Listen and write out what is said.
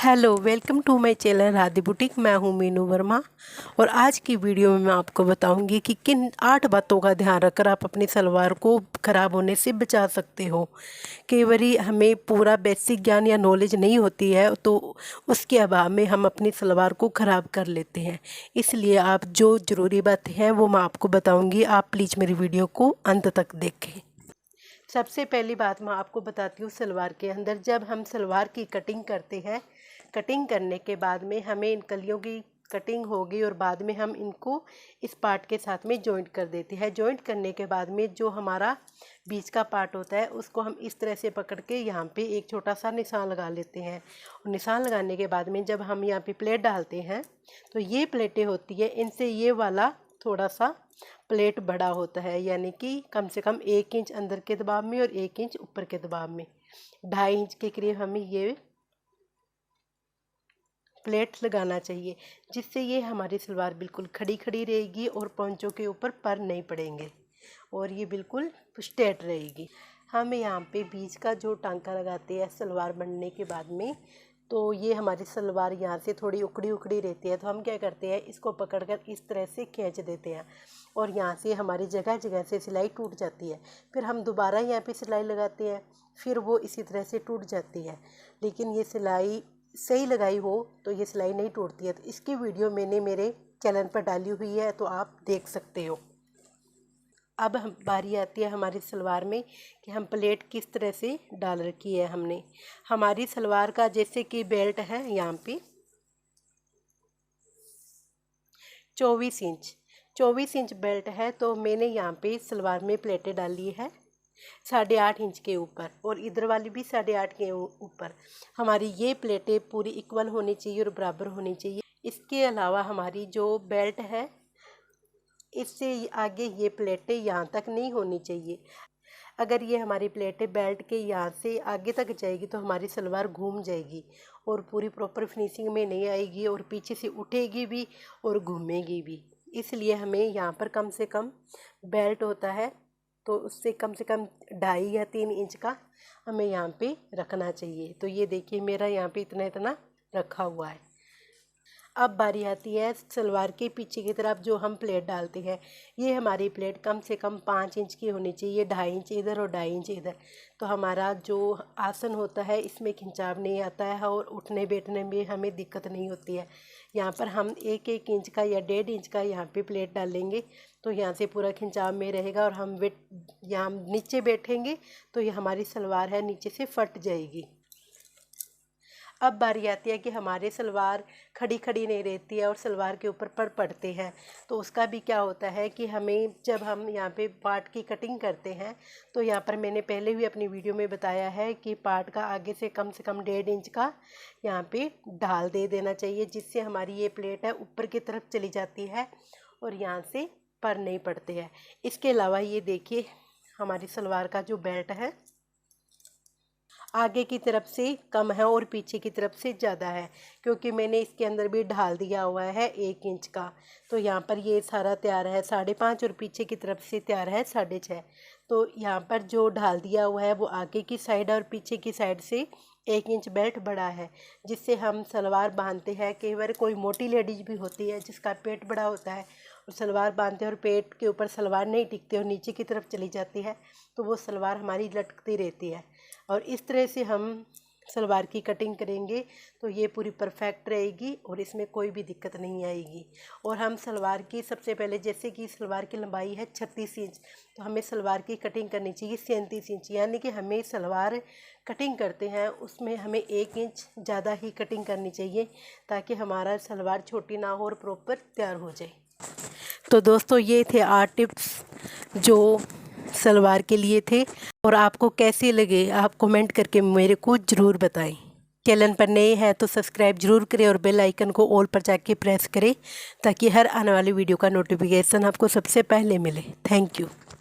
Hello, welcome to my channel Radhe boutique. मैं हूं मीनू वर्मा और आज की वीडियो में मैं आपको बताऊंगी कि किन 8 बातों का ध्यान रखकर आप अपनी सलवार को ख़राब होने से बचा सकते हो। कई बारी हमें पूरा बेसिक ज्ञान या नॉलेज नहीं होती है, तो उसके अभाव में हम अपनी सलवार को ख़राब कर लेते हैं। इसलिए आप जो ज़रूरी बातें हैं वो मैं आपको बताऊँगी। आप प्लीज़ मेरी वीडियो को अंत तक देखें। सबसे पहली बात मैं आपको बताती हूँ, सलवार के अंदर जब हम सलवार की कटिंग करते हैं, कटिंग करने के बाद में हमें इन कलियों की कटिंग होगी और बाद में हम इनको इस पार्ट के साथ में जॉइंट कर देते हैं। जॉइंट करने के बाद में जो हमारा बीच का पार्ट होता है उसको हम इस तरह से पकड़ के यहाँ पे एक छोटा सा निशान लगा लेते हैं। और निशान लगाने के बाद में जब हम यहाँ पे प्लेट डालते हैं तो ये प्लेटें होती है, इनसे ये वाला थोड़ा सा प्लेट बड़ा होता है, यानी कि कम से कम 1 इंच अंदर के दबाव में और 1 इंच ऊपर के दबाव में, 2.5 इंच के करीब हमें ये प्लेट लगाना चाहिए, जिससे ये हमारी सलवार बिल्कुल खड़ी खड़ी रहेगी और पोंचों के ऊपर पर नहीं पड़ेंगे और ये बिल्कुल स्ट्रेट रहेगी। हम यहाँ पे बीच का जो टांका लगाते हैं सलवार बनने के बाद में, तो ये हमारी सलवार यहाँ से थोड़ी उखड़ी उखड़ी रहती है, तो हम क्या करते हैं, इसको पकड़कर इस तरह से खींच देते हैं और यहाँ से हमारी जगह जगह से सिलाई टूट जाती है। फिर हम दोबारा यहाँ पे सिलाई लगाते हैं, फिर वो इसी तरह से टूट जाती है। लेकिन ये सिलाई सही लगाई हो तो ये सिलाई नहीं टूटती है। तो इसकी वीडियो मैंने मेरे चैनल पर डाली हुई है, तो आप देख सकते हो। अब हम बारी आती है हमारी सलवार में कि हम प्लेट किस तरह से डाल रखी है हमने। हमारी सलवार का जैसे कि बेल्ट है यहाँ पे 24 इंच बेल्ट है, तो मैंने यहाँ पे सलवार में प्लेटें डाली है 8.5 इंच के ऊपर और इधर वाली भी 8.5 के ऊपर। हमारी ये प्लेटें पूरी इक्वल होनी चाहिए और बराबर होनी चाहिए। इसके अलावा हमारी जो बेल्ट है इससे आगे ये प्लेटें यहाँ तक नहीं होनी चाहिए। अगर ये हमारी प्लेटें बेल्ट के यहाँ से आगे तक जाएगी तो हमारी सलवार घूम जाएगी और पूरी प्रॉपर फिनिशिंग में नहीं आएगी और पीछे से उठेगी भी और घूमेगी भी। इसलिए हमें यहाँ पर कम से कम बेल्ट होता है तो उससे कम से कम 2.5 या 3 इंच का हमें यहाँ पे रखना चाहिए। तो ये देखिए मेरा यहाँ पे इतना इतना रखा हुआ है। अब बारी आती है सलवार के पीछे की तरफ जो हम प्लेट डालते हैं। ये हमारी प्लेट कम से कम 5 इंच की होनी चाहिए, 2.5 इंच इधर और 2.5 इंच इधर। तो हमारा जो आसन होता है इसमें खिंचाव नहीं आता है और उठने बैठने में हमें दिक्कत नहीं होती है। यहाँ पर हम 1-1 इंच का या 1.5 इंच का यहाँ पे प्लेट डालेंगे तो यहाँ से पूरा खिंचाव में रहेगा और हम यहाँ नीचे बैठेंगे तो ये हमारी सलवार है नीचे से फट जाएगी। अब बारी आती है कि हमारी सलवार खड़ी खड़ी नहीं रहती है और सलवार के ऊपर पर पड़ते हैं, तो उसका भी क्या होता है कि हमें जब हम यहाँ पे पार्ट की कटिंग करते हैं तो यहाँ पर मैंने पहले भी अपनी वीडियो में बताया है कि पार्ट का आगे से कम 1.5 इंच का यहाँ पे ढाल दे देना चाहिए, जिससे हमारी ये प्लेट है ऊपर की तरफ चली जाती है और यहाँ से पर नहीं पड़ते हैं। इसके अलावा ये देखिए हमारी सलवार का जो बेल्ट है आगे की तरफ से कम है और पीछे की तरफ से ज़्यादा है, क्योंकि मैंने इसके अंदर भी ढाल दिया हुआ है 1 इंच का। तो यहाँ पर ये सारा तैयार है 5.5 और पीछे की तरफ से तैयार है 6.5। तो यहाँ पर जो ढाल दिया हुआ है वो आगे की साइड और पीछे की साइड से 1 इंच बेल्ट बड़ा है, जिससे हम सलवार बांधते हैं। कई बार कोई मोटी लेडीज भी होती है जिसका पेट बड़ा होता है और सलवार बांधते हैं और पेट के ऊपर सलवार नहीं टिकती और नीचे की तरफ चली जाती है, तो वो सलवार हमारी लटकती रहती है। और इस तरह से हम सलवार की कटिंग करेंगे तो ये पूरी परफेक्ट रहेगी और इसमें कोई भी दिक्कत नहीं आएगी। और हम सलवार की सबसे पहले, जैसे कि सलवार की लंबाई है 36 इंच, तो हमें सलवार की कटिंग करनी चाहिए 37 इंच, यानी कि हमें सलवार कटिंग करते हैं उसमें हमें 1 इंच ज़्यादा ही कटिंग करनी चाहिए, ताकि हमारा सलवार छोटी ना हो और प्रॉपर तैयार हो जाए। तो दोस्तों ये थे 8 टिप्स जो सलवार के लिए थे, और आपको कैसे लगे आप कमेंट करके मेरे को ज़रूर बताएं। चैनल पर नए हैं तो सब्सक्राइब जरूर करें और बेल आइकन को ऑल पर जाके प्रेस करें, ताकि हर आने वाली वीडियो का नोटिफिकेशन आपको सबसे पहले मिले। Thank you.